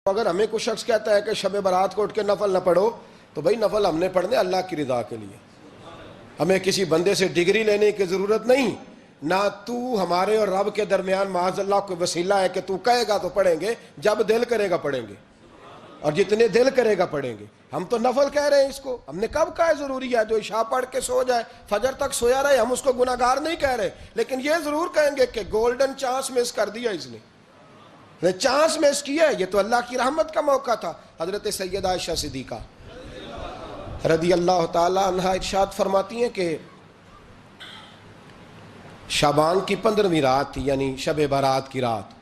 اگر ہمیں کوئی شخص کہتا ہے کہ شب برات کو اٹھ کے نفل نہ پڑھو تو بھائی نفل ہم نے پڑھنے اللہ کی رضا کے لیے، ہمیں کسی بندے سے ڈگری لینے کی ضرورت نہیں، نہ تو ہمارے اور رب کے درمیان معاذ اللہ کوئی وسیلہ ہے کہ تو کہے گا تو پڑھیں گے، جب دل کرے گا پڑھیں گے، اور جتنے دل کرے گا پڑھیں گے۔ ہم تو نفل کہہ رہے ہیں اس کو، ہم نے کب کہا ہے ضروری ہے جو عشاء پڑھ کے سو جائے فجر تک سویا رہے، ہم اس کو گناہگار نہیں کہہ رہے، لیکن یہ ضرور کہیں گے کہ گولڈن چانس مس کر دیا اس نے چانس مس کیا ہے، یہ تو اللہ کی رحمت کا موقع تھا۔ حضرت سیدہ عائشہ صدیقہ رضی اللہ تعالی عنہا ارشاد فرماتی ہیں کہ شعبان کی 15ویں رات تھی، یعنی شب برات کی رات،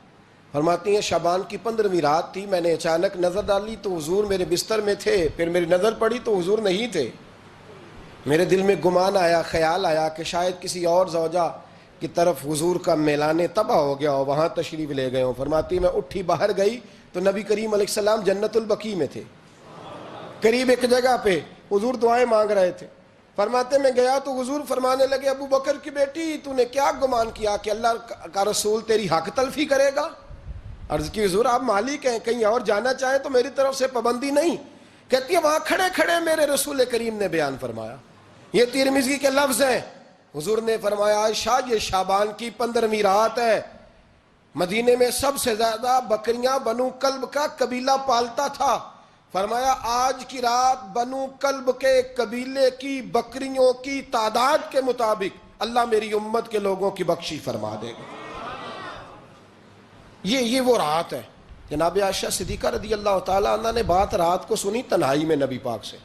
فرماتی ہیں شعبان کی 15ویں رات تھی، میں نے اچانک نظر ڈالی تو حضور میرے بستر میں تھے، پھر میری نظر پڑی تو حضور نہیں تھے، میرے دل میں گمان آیا، خیال آیا کہ شاید کسی اور زوجہ کی طرف حضور کا میلان تباہ ہو گیا ہو، وہاں تشریف لے گئے ہوں۔ فرماتی میں اٹھی باہر گئی تو نبی کریم علیہ السلام جنت البقیع میں تھے، قریب ایک جگہ پہ حضور دعائیں مانگ رہے تھے۔ فرماتے میں گیا تو حضور فرمانے لگے ابو بکر کی بیٹی تو نے کیا گمان کیا کہ اللہ کا رسول تیری حق تلفی کرے گا؟ عرض کی حضور آپ مالک ہیں، کہیں اور جانا چاہیں تو میری طرف سے پابندی نہیں۔ کہتی ہے وہاں کھڑے کھڑے میرے رسول کریم نے بیان فرمایا، یہ ترمذی کے لفظ ہیں، حضور نے فرمایا عائشہ یہ شعبان کی 15ویں رات ہے، مدینے میں سب سے زیادہ بکریاں بنو کلب کا قبیلہ پالتا تھا، فرمایا آج کی رات بنو کلب کے قبیلے کی بکریوں کی تعداد کے مطابق اللہ میری امت کے لوگوں کی بخشی فرما دے گا۔ یہ وہ رات ہے۔ جناب عائشہ صدیقہ رضی اللہ تعالی عنہ نے بات رات کو سنی تنہائی میں نبی پاک سے،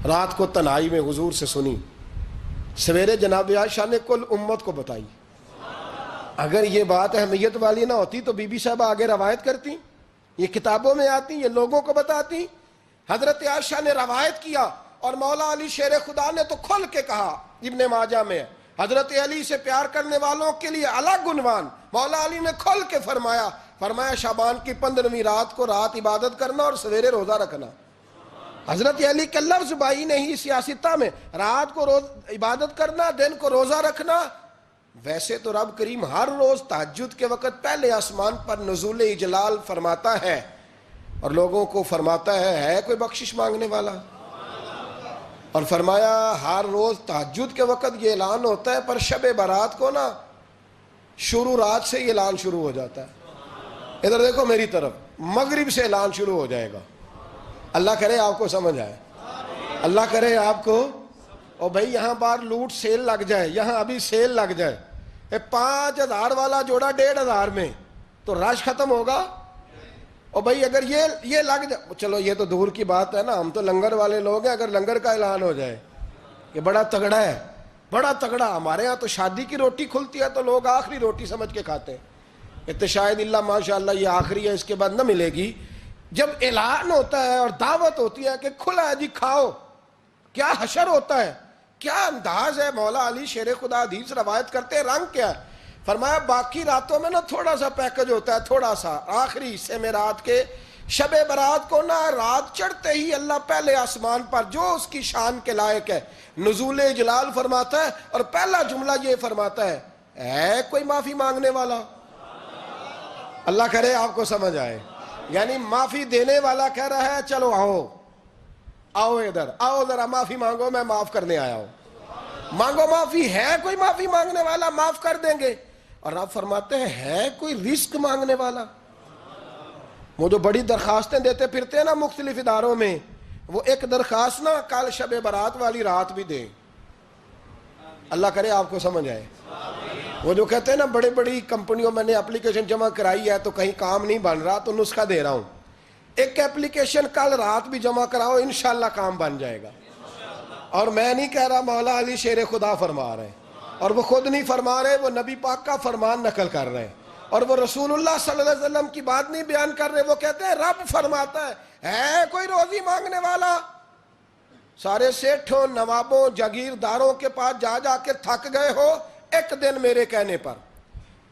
رات کو تنہائی میں حضور سے سنی، سویرے جناب عائشہ نے کل امت کو بتائی۔ اگر یہ بات اہمیت والی نہ ہوتی تو بی بی صاحبہ آگے روایت کرتی، یہ کتابوں میں آتی، یہ لوگوں کو بتاتی۔ حضرت عائشہ نے روایت کیا اور مولا علی شیر خدا نے تو کھل کے کہا، ابن ماجہ میں حضرت علی سے پیار کرنے والوں کے لیے الگ عنوان، مولا علی نے کھل کے فرمایا شعبان کی 15ویں رات کو رات عبادت کرنا اور سویرے روزہ رکھنا۔ حضرت علی کے لفظ بائی نہیں سیاستہ میں، رات کو روز عبادت کرنا، دن کو روزہ رکھنا۔ ویسے تو رب کریم ہر روز تہجد کے وقت پہلے آسمان پر نزول اجلال فرماتا ہے اور لوگوں کو فرماتا ہے کوئی بخشش مانگنے والا؟ اور فرمایا ہر روز تہجد کے وقت یہ اعلان ہوتا ہے، پر شب برات کو نا شروع رات سے یہ اعلان شروع ہو جاتا ہے۔ ادھر دیکھو میری طرف، مغرب سے اعلان شروع ہو جائے گا۔ اللہ کرے آپ کو سمجھ آئے، اللہ کرے آپ کو، اور بھائی یہاں باہر لوٹ سیل لگ جائے، یہاں ابھی سیل لگ جائے، 5000 والا جوڑا 1500 میں تو رش ختم ہوگا۔ اور بھائی اگر یہ لگ جائے، چلو یہ تو دور کی بات ہے نا، ہم تو لنگر والے لوگ ہیں، اگر لنگر کا اعلان ہو جائے کہ بڑا تگڑا ہے، بڑا تگڑا، ہمارے ہاں تو شادی کی روٹی کھلتی ہے تو لوگ آخری روٹی سمجھ کے کھاتے ہیں، تو شاید اللہ ماشاءاللہ یہ آخری ہے، اس کے بعد نہ ملے گی۔ جب اعلان ہوتا ہے اور دعوت ہوتی ہے کہ کھلا ہے جی کھاؤ، کیا حشر ہوتا ہے، کیا انداز ہے۔ مولا علی شیر خدا حدیث روایت کرتے ہیں، رنگ کیا ہے؟ فرمایا باقی راتوں میں نا تھوڑا سا پیکج ہوتا ہے، تھوڑا سا، آخری حصے میں رات کے شب برات کو نا رات چڑھتے ہی اللہ پہلے آسمان پر جو اس کی شان کے لائق ہے نزول جلال فرماتا ہے، اور پہلا جملہ یہ فرماتا ہے کوئی معافی مانگنے والا؟ اللہ کرے آپ کو سمجھ آئے، یعنی معافی دینے والا کہہ رہا ہے چلو آؤ ادھر آؤ ذرا معافی مانگو، میں معاف کرنے آیا ہوں، مانگو معافی، ہے کوئی معافی مانگنے والا؟ معاف کر دیں گے۔ اور آپ فرماتے ہیں ہے کوئی رزق مانگنے والا؟ وہ جو بڑی درخواستیں دیتے پھرتے ہیں نا مختلف اداروں میں، وہ ایک درخواست نا کل شب برات والی رات بھی دیں۔ اللہ کرے آپ کو سمجھ آئے۔ وہ جو کہتے ہیں نا بڑی بڑی کمپنیوں میں نے اپلیکیشن جمع کرائی ہے تو کہیں کام نہیں بن رہا تو نسخہ دے رہا ہوں، ایک اپلیکیشن کل رات بھی جمع کراؤ انشاءاللہ کام بن جائے گا۔ اور میں نہیں کہہ رہا، مولا علی شیر خدا فرما رہے ہیں، اور وہ خود نہیں فرما رہے، وہ نبی پاک کا فرمان نقل کر رہے ہیں، اور وہ رسول اللہ صلی اللہ علیہ وسلم کی بات نہیں بیان کر رہے، وہ کہتے ہیں رب فرماتا ہے کوئی روزی مانگنے والا؟ سارے سیٹھوں نوابوں جاگیرداروں کے پاس جا جا کے تھک گئے ہو، ایک دن میرے کہنے پر،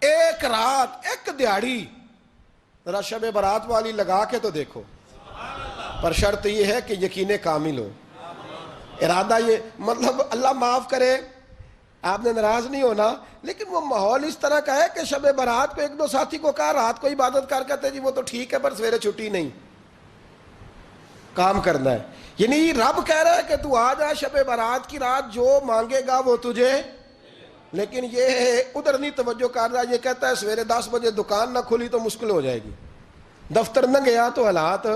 ایک رات، ایک دیہڑی ذرا شب برات والی لگا کے تو دیکھو، پر شرط یہ ہے کہ یقین کامل ہو، ارادہ یہ، مطلب اللہ معاف کرے، آپ نے ناراض نہیں ہونا، لیکن وہ ماحول اس طرح کا ہے کہ شب برات کو ایک دو ساتھی کو کہا رات کو عبادت کر کہتے جی وہ تو ٹھیک ہے پر سویرے چھٹی نہیں، کام کرنا ہے. یعنی رب کہہ رہا ہے کہ تو آ جا شب برات کی رات، جو مانگے گا وہ تجھے. لیکن یہ ادھر نہیں توجہ کر رہا، یہ کہتا ہے سویرے 10 بجے دکان نہ کھلی تو مشکل ہو جائے گی، دفتر نہ گیا تو حالات.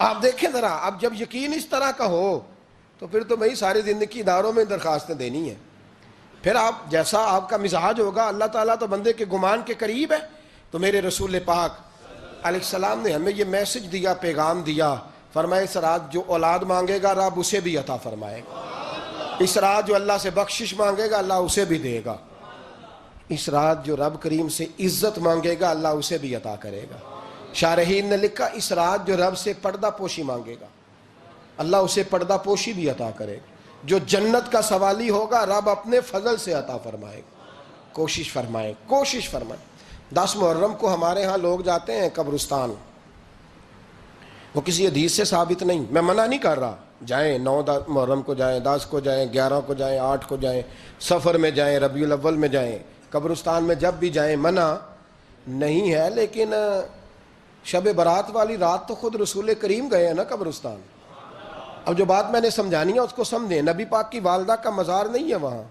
آپ دیکھیں ذرا، اب جب یقین اس طرح کا ہو تو پھر تو بھائی ساری زندگی اداروں میں درخواستیں دینی ہیں. پھر آپ جیسا آپ کا مزاج ہوگا، اللہ تعالیٰ تو بندے کے گمان کے قریب ہے. تو میرے رسول پاک علیہ السلام نے ہمیں یہ میسج دیا، پیغام دیا، فرمائے اس رات جو اولاد مانگے گا رب اسے بھی عطا فرمائے گا. اس رات جو اللہ سے بخشش مانگے گا اللہ اسے بھی دے گا. اس رات جو رب کریم سے عزت مانگے گا اللہ اسے بھی عطا کرے گا. شارحین نے لکھا اس رات جو رب سے پردہ پوشی مانگے گا اللہ اسے پردہ پوشی بھی عطا کرے گا. جو جنت کا سوالی ہوگا رب اپنے فضل سے عطا فرمائے گا. کوشش فرمائیں، کوشش فرمائیں. 10 محرم کو ہمارے ہاں لوگ جاتے ہیں قبرستان، وہ کسی حدیث سے ثابت نہیں، میں منع نہیں کر رہا، جائیں 9 محرم کو جائیں، 10 کو جائیں، 11 کو جائیں، 8 کو جائیں، سفر میں جائیں، ربیع الاول میں جائیں، قبرستان میں جب بھی جائیں منع نہیں ہے. لیکن شب برات والی رات تو خود رسول کریم گئے ہیں نا قبرستان. اب جو بات میں نے سمجھانی ہے اس کو سمجھیں. نبی پاک کی والدہ کا مزار نہیں ہے وہاں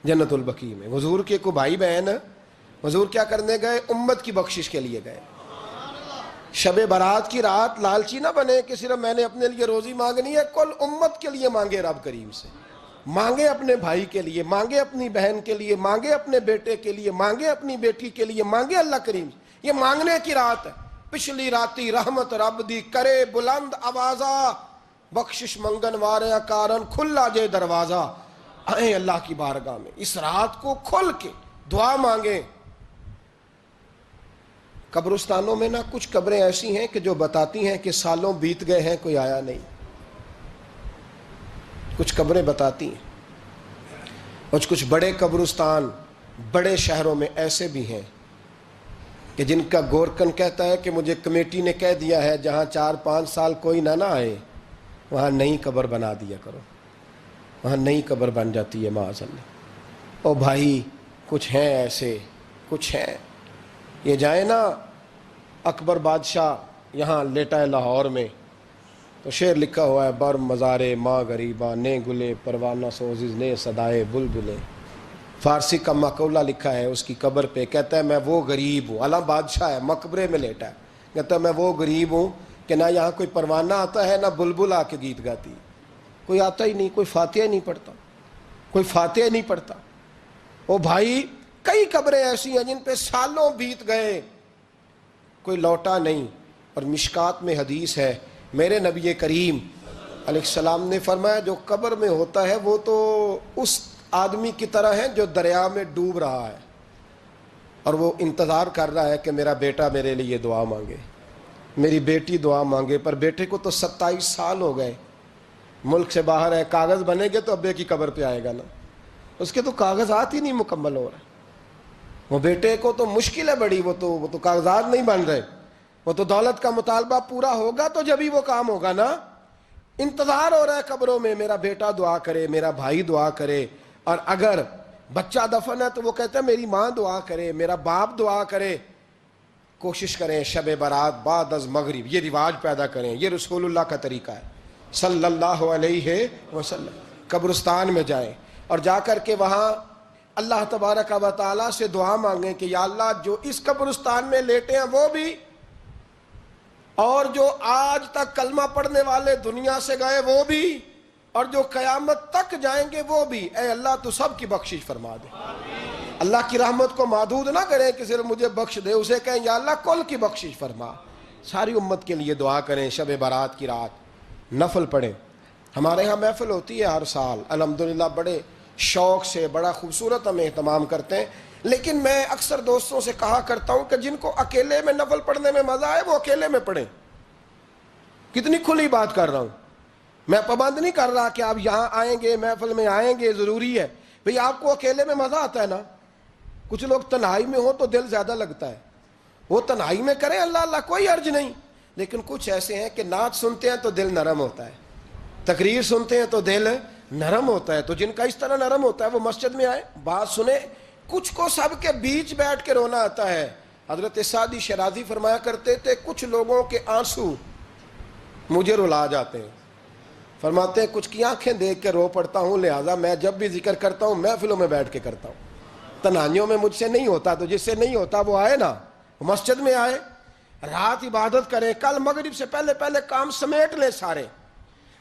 جنت البقیع میں. حضور کے کو بھائی بہن، حضور کیا کرنے گئے؟ امت کی بخشش کے لیے گئے. شب برات کی رات لالچی نہ بنے کہ صرف میں نے اپنے لیے روزی مانگنی ہے، کل امت کے لیے مانگے رب کریم سے. مانگے اپنے بھائی کے لیے، مانگے اپنی بہن کے لیے، مانگے اپنے بیٹے کے لیے، مانگے اپنی بیٹی کے لیے، مانگے اللہ کریم سے. یہ مانگنے کی رات ہے. پچھلی راتی رحمت رب دی کرے بلند آوازہ، بخشش منگن وارے کارن کھلا جے دروازہ. آئیں اللہ کی بارگاہ میں اس رات کو کھل کے دعا مانگیں. قبرستانوں میں نا کچھ قبریں ایسی ہیں کہ جو بتاتی ہیں کہ سالوں بیت گئے ہیں کوئی آیا نہیں. کچھ قبریں بتاتی ہیں. اور کچھ بڑے قبرستان بڑے شہروں میں ایسے بھی ہیں کہ جن کا گورکن کہتا ہے کہ مجھے کمیٹی نے کہہ دیا ہے جہاں 4-5 سال کوئی نہ آئے وہاں نئی قبر بنا دیا کرو. وہاں نئی قبر بن جاتی ہے معاذ اللہ. او بھائی کچھ ہیں ایسے، کچھ ہیں. یہ جائیں نا اکبر بادشاہ یہاں لیٹا ہے لاہور میں تو شعر لکھا ہوا ہے، بر مزارے ماں غریباں نے گلے پروانہ سوزز نے صدائے بلبلے. فارسی کا مقولہ لکھا ہے اس کی قبر پہ، کہتا ہے میں وہ غریب ہوں. اعلیٰ بادشاہ ہے مقبرے میں لیٹا ہے، کہتا ہے میں وہ غریب ہوں کہ نہ یہاں کوئی پروانہ آتا ہے نہ بلبل آ کے گیت گاتی. کوئی آتا ہی نہیں، کوئی فاتحہ نہیں پڑھتا، کوئی فاتحہ نہیں پڑھتا. او بھائی کئی قبریں ایسی ہیں جن پہ سالوں بیت گئے کوئی لوٹا نہیں. اور مشکات میں حدیث ہے میرے نبی کریم علیہ السلام نے فرمایا جو قبر میں ہوتا ہے وہ تو اس آدمی کی طرح ہے جو دریا میں ڈوب رہا ہے اور وہ انتظار کر رہا ہے کہ میرا بیٹا میرے لیے دعا مانگے، میری بیٹی دعا مانگے. پر بیٹے کو تو 27 سال ہو گئے، ملک سے باہر ہے. کاغذ بنے گے تو ابے کی قبر پہ آئے گا نا، اس کے تو کاغذات ہی نہیں مکمل ہو رہے. وہ بیٹے کو تو مشکل ہے بڑی، وہ تو کاغذات نہیں بن رہے. وہ تو دولت کا مطالبہ پورا ہوگا تو جب ہی وہ کام ہوگا نا. انتظار ہو رہا ہے قبروں میں میرا بیٹا دعا کرے، میرا بھائی دعا کرے. اور اگر بچہ دفن ہے تو وہ کہتا ہے میری ماں دعا کرے، میرا باپ دعا کرے. کوشش کریں شب برات بعد از مغرب یہ رواج پیدا کریں. یہ رسول اللہ کا طریقہ ہے صلی اللہ علیہ وسلم. قبرستان میں جائیں اور جا کر کے وہاں اللہ تبارک و تعالیٰ سے دعا مانگیں کہ یا اللہ جو اس قبرستان میں لیٹے ہیں وہ بھی، اور جو آج تک کلمہ پڑھنے والے دنیا سے گئے وہ بھی، اور جو قیامت تک جائیں گے وہ بھی. اے اللہ تو سب کی بخشش فرما دے. اللہ کی رحمت کو محدود نہ کریں کہ صرف مجھے بخش دے، اسے کہیں یا اللہ کل کی بخشش فرما. ساری امت کے لیے دعا کریں. شب برات کی رات نفل پڑھیں. ہمارے ہاں محفل ہوتی ہے ہر سال الحمدللہ، بڑے شوق سے بڑا خوبصورت ہم اہتمام کرتے ہیں. لیکن میں اکثر دوستوں سے کہا کرتا ہوں کہ جن کو اکیلے میں نفل پڑھنے میں مزہ آئے وہ اکیلے میں پڑھیں. کتنی کھلی بات کر رہا ہوں. میں پابند نہیں کر رہا کہ آپ یہاں آئیں گے محفل میں آئیں گے ضروری ہے. بھئی آپ کو اکیلے میں مزہ آتا ہے نا. کچھ لوگ تنہائی میں ہو تو دل زیادہ لگتا ہے، وہ تنہائی میں کریں اللہ اللہ کوئی عرض نہیں. لیکن کچھ ایسے ہیں کہ نعت سنتے ہیں تو دل نرم ہوتا ہے، تقریر سنتے ہیں تو دل نرم ہوتا ہے. تو جن کا اس طرح نرم ہوتا ہے وہ مسجد میں آئے, بات سنیں. کچھ کو سب کے بیچ بیٹھ کے رونا آتا ہے. حضرت سعدی شیرازی فرمایا کرتے تھے کچھ لوگوں کے آنسو مجھے رلا جاتے ہیں. فرماتے ہیں کچھ کی آنکھیں دیکھ کے رو پڑتا ہوں, لہٰذا میں جب بھی ذکر کرتا ہوں محفلوں میں بیٹھ کے کرتا ہوں. تنہائیوں میں مجھ سے نہیں ہوتا, تو جس سے نہیں ہوتا وہ آئے نا, مسجد میں آئے, رات عبادت کریں. کل مغرب سے پہلے پہلے کام سمیٹ لیں سارے,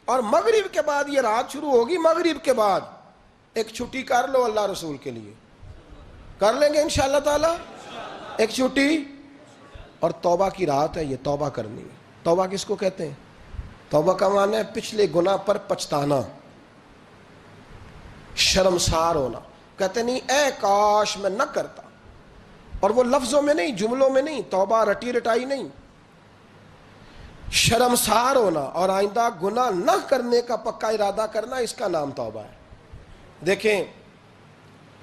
اور مغرب کے بعد یہ رات شروع ہوگی, مغرب کے بعد ایک چھٹی کر لو اللہ رسول کے لیے. کر لیں گے انشاءاللہ تعالی ایک چھٹی. اور توبہ کی رات ہے, یہ توبہ کرنی ہے. توبہ کس کو کہتے ہیں؟ توبہ کا معنی ہے پچھلے گناہ پر پچھتانا, شرمسار ہونا. کہتے نہیں اے کاش میں نہ کرتا, اور وہ لفظوں میں نہیں, جملوں میں نہیں, توبہ رٹی رٹائی نہیں. شرمسار ہونا اور آئندہ گناہ نہ کرنے کا پکا ارادہ کرنا, اس کا نام توبہ ہے. دیکھیں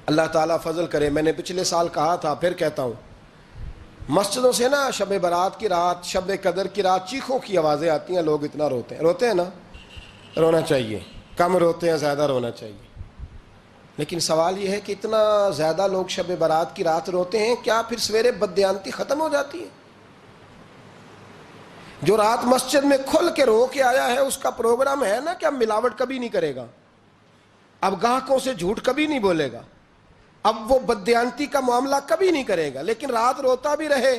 اللہ تعالیٰ فضل کرے, میں نے پچھلے سال کہا تھا پھر کہتا ہوں, مسجدوں سے نا شب برات کی رات, شب قدر کی رات چیخوں کی آوازیں آتی ہیں, لوگ اتنا روتے ہیں نا. رونا چاہیے, کم روتے ہیں, زیادہ رونا چاہیے. لیکن سوال یہ ہے کہ اتنا زیادہ لوگ شب برات کی رات روتے ہیں, کیا پھر سویرے بددیانتی ختم ہو جاتی ہے؟ جو رات مسجد میں کھل کے رو کے آیا ہے اس کا پروگرام ہے نا کہ اب ملاوٹ کبھی نہیں کرے گا, اب گاہکوں سے جھوٹ کبھی نہیں بولے گا, اب وہ بددیانتی کا معاملہ کبھی نہیں کرے گا. لیکن رات روتا بھی رہے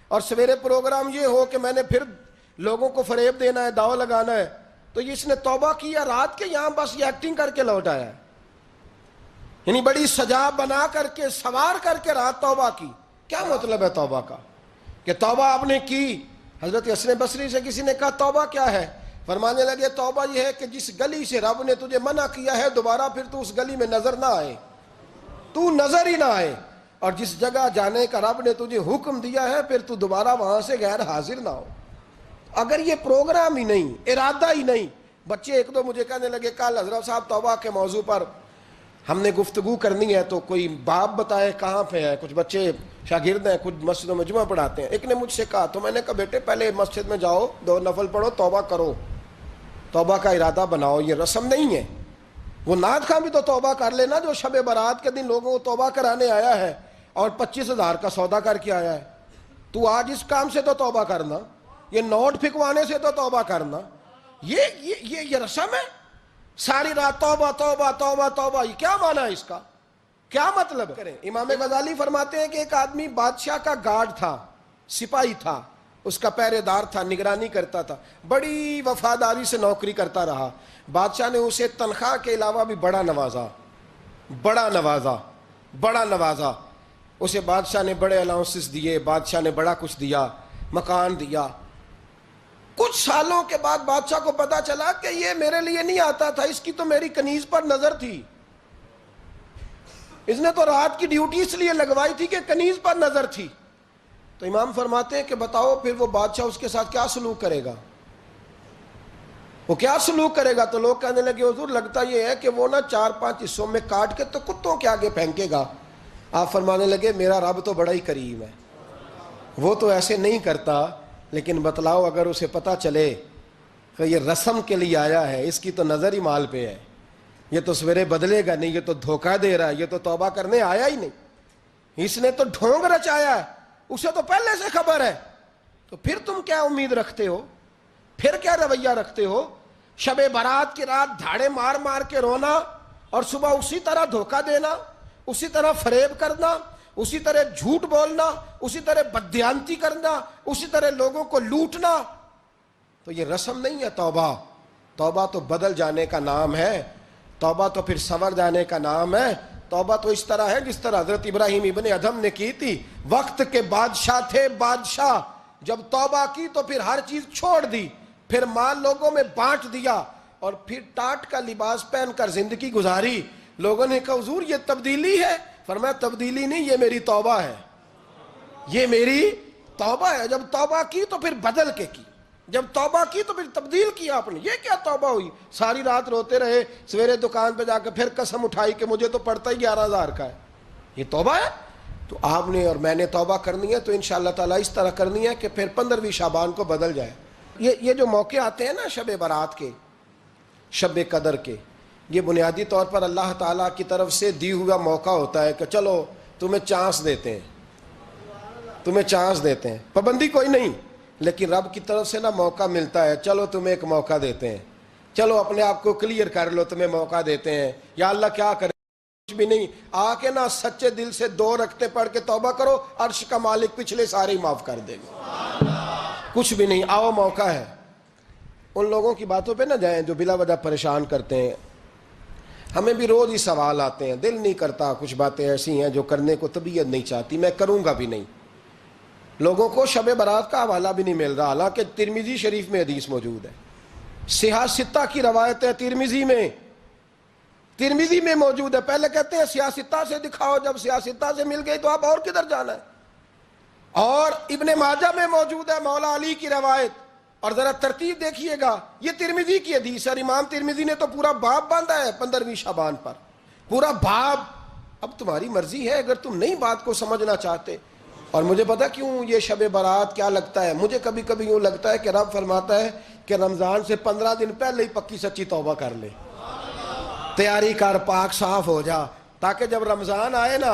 اور سویرے پروگرام یہ ہو کہ میں نے پھر لوگوں کو فریب دینا ہے, داؤ لگانا ہے, تو اس نے توبہ کیا رات کے, یہاں بس یہ ایکٹنگ کر کے لوٹ آیا ہے. یعنی بڑی سجا بنا کر کے سوار کر کے رات توبہ کی. کیا مطلب ہے توبہ کا؟ کہ توبہ آپ نے کی. حضرت حسن بصری سے کسی نے کہا توبہ کیا ہے؟ فرمانے لگے توبہ یہ ہے کہ جس گلی سے رب نے تجھے منع کیا ہے دوبارہ پھر تو اس گلی میں نظر نہ آئے, تو نظر ہی نہ آئے. اور جس جگہ جانے کا رب نے تجھے حکم دیا ہے پھر تو دوبارہ وہاں سے غیر حاضر نہ ہو. اگر یہ پروگرام ہی نہیں, ارادہ ہی نہیں. بچے ایک دو مجھے کہنے لگے کل حضرت صاحب توبہ کے موضوع پر ہم نے گفتگو کرنی ہے, تو کوئی باپ بتائے کہاں پہ ہے. کچھ بچے شاگرد ہیں, کچھ مسجدوں میں جمعہ پڑھاتے ہیں. ایک نے مجھ سے کہا, تو میں نے کہا بیٹے پہلے مسجد میں جاؤ, 2 نفل پڑھو, توبہ کرو, توبہ کا ارادہ بناؤ. یہ رسم نہیں ہے. وہ نعت خواں بھی تو توبہ کر لینا جو شب برات کے دن لوگوں کو توبہ کرانے آیا ہے اور 25,000 کا سودا کر کے آیا ہے. تو آج اس کام سے تو توبہ کرنا, یہ نوٹ پھکوانے سے تو توبہ کرنا. یہ رسم ہے. ساری رات توبہ توبہ توبہ توبہ, یہ کیا معنی ہے اس کا؟ کیا مطلب کریں؟ امام غزالی فرماتے ہیں کہ ایک آدمی بادشاہ کا گارڈ تھا, سپاہی تھا, اس کا پہرے دار تھا, نگرانی کرتا تھا, بڑی وفاداری سے نوکری کرتا رہا. بادشاہ نے اسے تنخواہ کے علاوہ بھی بڑا نوازا. اسے بادشاہ نے بڑے الاؤنسز دیے, بادشاہ نے بڑا کچھ دیا, مکان دیا. کچھ سالوں کے بعد بادشاہ کو پتا چلا کہ یہ میرے لیے نہیں آتا تھا, اس کی تو میری کنیز پر نظر تھی. اس نے تو رات کی ڈیوٹی اس لیے لگوائی تھی کہ کنیز پر نظر تھی. تو امام فرماتے ہیں کہ بتاؤ پھر وہ بادشاہ اس کے ساتھ کیا سلوک کرے گا؟ وہ کیا سلوک کرے گا؟ تو لوگ کہنے لگے حضور لگتا یہ ہے کہ وہ نا 4-5 حصوں میں کاٹ کے تو کتوں کے آگے پھینکے گا. آپ فرمانے لگے میرا رب تو بڑا ہی کریم ہے, وہ تو ایسے نہیں کرتا. لیکن بتلاؤ اگر اسے پتا چلے کہ یہ رسم کے لیے آیا ہے, اس کی تو نظر ہی مال پہ ہے, یہ تو سویرے بدلے گا نہیں, یہ تو دھوکہ دے رہا ہے, یہ تو توبہ کرنے آیا ہی نہیں, اس نے تو ڈھونگ رچایا ہے, اسے تو پہلے سے خبر ہے. تو پھر تم کیا امید رکھتے ہو؟ پھر کیا رویہ رکھتے ہو؟ شب برات کی رات دھاڑے مار مار کے رونا اور صبح اسی طرح دھوکہ دینا, اسی طرح فریب کرنا, اسی طرح جھوٹ بولنا, اسی طرح بددیانتی کرنا, اسی طرح لوگوں کو لوٹنا. تو یہ رسم نہیں ہے توبہ. توبہ تو بدل جانے کا نام ہے, توبہ تو پھر سنور جانے کا نام ہے. توبہ تو اس طرح ہے جس طرح حضرت ابراہیم ابن ادھم نے کی تھی. وقت کے بادشاہ تھے بادشاہ, جب توبہ کی تو پھر ہر چیز چھوڑ دی, پھر مال لوگوں میں بانٹ دیا اور پھر ٹاٹ کا لباس پہن کر زندگی گزاری. لوگوں نے کہا حضور یہ تبدیلی ہے. فرمایا تبدیلی نہیں, یہ میری توبہ ہے, یہ میری توبہ ہے. جب توبہ کی تو پھر بدل کے کی, جب توبہ کی تو پھر تبدیل کیا آپ نے. یہ کیا توبہ ہوئی؟ ساری رات روتے رہے, سویرے دکان پہ جا کے پھر قسم اٹھائی کہ مجھے تو پڑتا ہی 11,000 کا ہے. یہ توبہ ہے؟ تو آپ نے اور میں نے توبہ کرنی ہے تو انشاءاللہ تعالیٰ اس طرح کرنی ہے کہ پھر 15ویں شعبان کو بدل جائے. یہ جو موقع آتے ہیں نا شب برات کے, شب قدر کے، یہ بنیادی طور پر اللہ تعالیٰ کی طرف سے دی ہوا موقع ہوتا ہے کہ چلو تمہیں چانس دیتے ہیں، تمہیں چانس دیتے ہیں، پابندی کوئی نہیں، لیکن رب کی طرف سے نا موقع ملتا ہے، چلو تمہیں ایک موقع دیتے ہیں، چلو اپنے آپ کو کلیئر کر لو، تمہیں موقع دیتے ہیں۔ یا اللہ کیا کرے، کچھ بھی نہیں، آ کے نا سچے دل سے 2 رکعتیں پڑھ کے توبہ کرو، عرش کا مالک پچھلے سارے ہی معاف کر دے گا، کچھ بھی نہیں، آؤ موقع ہے۔ ان لوگوں کی باتوں پہ نہ جائیں جو بلا وجہ پریشان کرتے ہیں، ہمیں بھی روز ہی سوال آتے ہیں، دل نہیں کرتا، کچھ باتیں ایسی ہیں جو کرنے کو طبیعت نہیں چاہتی، میں کروں گا بھی نہیں۔ لوگوں کو شب برات کا حوالہ بھی نہیں مل رہا، حالانکہ ترمذی شریف میں حدیث موجود ہے، صحاح ستہ کی روایت ہے، ترمذی میں موجود ہے۔ پہلے کہتے ہیں صحاح ستہ سے دکھاؤ، جب صحاح ستہ سے مل گئی تو آپ اور کدھر جانا ہے؟ اور ابن ماجہ میں موجود ہے مولا علی کی روایت، اور ذرا ترتیب دیکھیے گا، یہ ترمذی کی حدیث ہے، اور امام ترمذی نے تو پورا باب باندھا ہے 15ویں شعبان پر، پورا باب۔ اب تمہاری مرضی ہے، اگر تم نئی بات کو سمجھنا چاہتے۔ اور مجھے پتا کیوں یہ شب برات کیا لگتا ہے، مجھے کبھی کبھی یوں لگتا ہے کہ رب فرماتا ہے کہ رمضان سے 15 دن پہلے ہی پکی سچی توبہ کر لے، تیاری کر، پاک صاف ہو جا، تاکہ جب رمضان آئے نا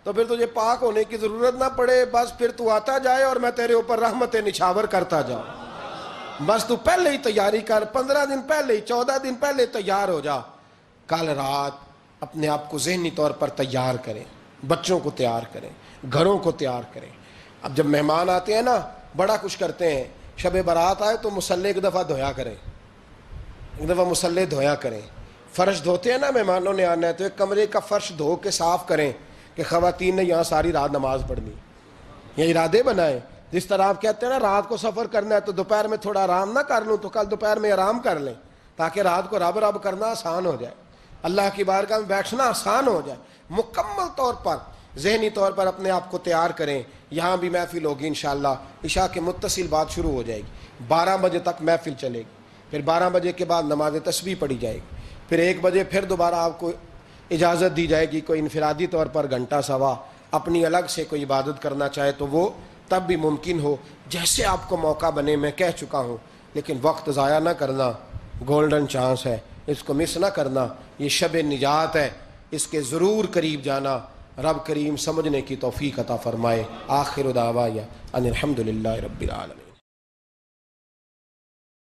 تو پھر تجھے پاک ہونے کی ضرورت نہ پڑے، بس پھر تو آتا جائے اور میں تیرے اوپر رحمت نچھاور کرتا جاؤں۔ بس تو پہلے ہی تیاری کر، 15 دن پہلے ہی، 14 دن پہلے تیار ہو جا۔ کل رات اپنے آپ کو ذہنی طور پر تیار کریں، بچوں کو تیار کریں، گھروں کو تیار کریں۔ اب جب مہمان آتے ہیں نا بڑا کچھ کرتے ہیں، شب برات آئے تو مصلے ایک دفعہ دھویا کریں، ایک دفعہ مصلے دھویا کریں۔ فرش دھوتے ہیں نا، مہمانوں نے آنا ہے تو ایک کمرے کا فرش دھو کے صاف کریں کہ خواتین نے یہاں ساری رات نماز پڑھنی، یہ ارادے بنائیں۔ جس طرح آپ کہتے ہیں نا رات کو سفر کرنا ہے تو دوپہر میں تھوڑا آرام نہ کر لوں تو کل دوپہر میں آرام کر لیں، تاکہ رات کو رب رب کرنا آسان ہو جائے، اللہ کی بارگاہ میں بیٹھنا آسان ہو جائے۔ مکمل طور پر ذہنی طور پر اپنے آپ کو تیار کریں۔ یہاں بھی محفل ہوگی انشاءاللہ، عشاء کے متصل بعد شروع ہو جائے گی، 12 بجے تک محفل چلے گی، پھر 12 بجے کے بعد نماز تسبیح پڑھی جائے گی، پھر 1 بجے پھر دوبارہ آپ کو اجازت دی جائے گی، کوئی انفرادی طور پر گھنٹہ سوا اپنی الگ سے کوئی عبادت کرنا چاہے تو وہ تب بھی ممکن ہو، جیسے آپ کو موقع بنے۔ میں کہہ چکا ہوں، لیکن وقت ضائع نہ کرنا، گولڈن چانس ہے، اس کو مس نہ کرنا، یہ شب نجات ہے، اس کے ضرور قریب جانا۔ رب کریم سمجھنے کی توفیق عطا فرمائے۔ آخر دعوایا ان الحمدللہ رب العالمین۔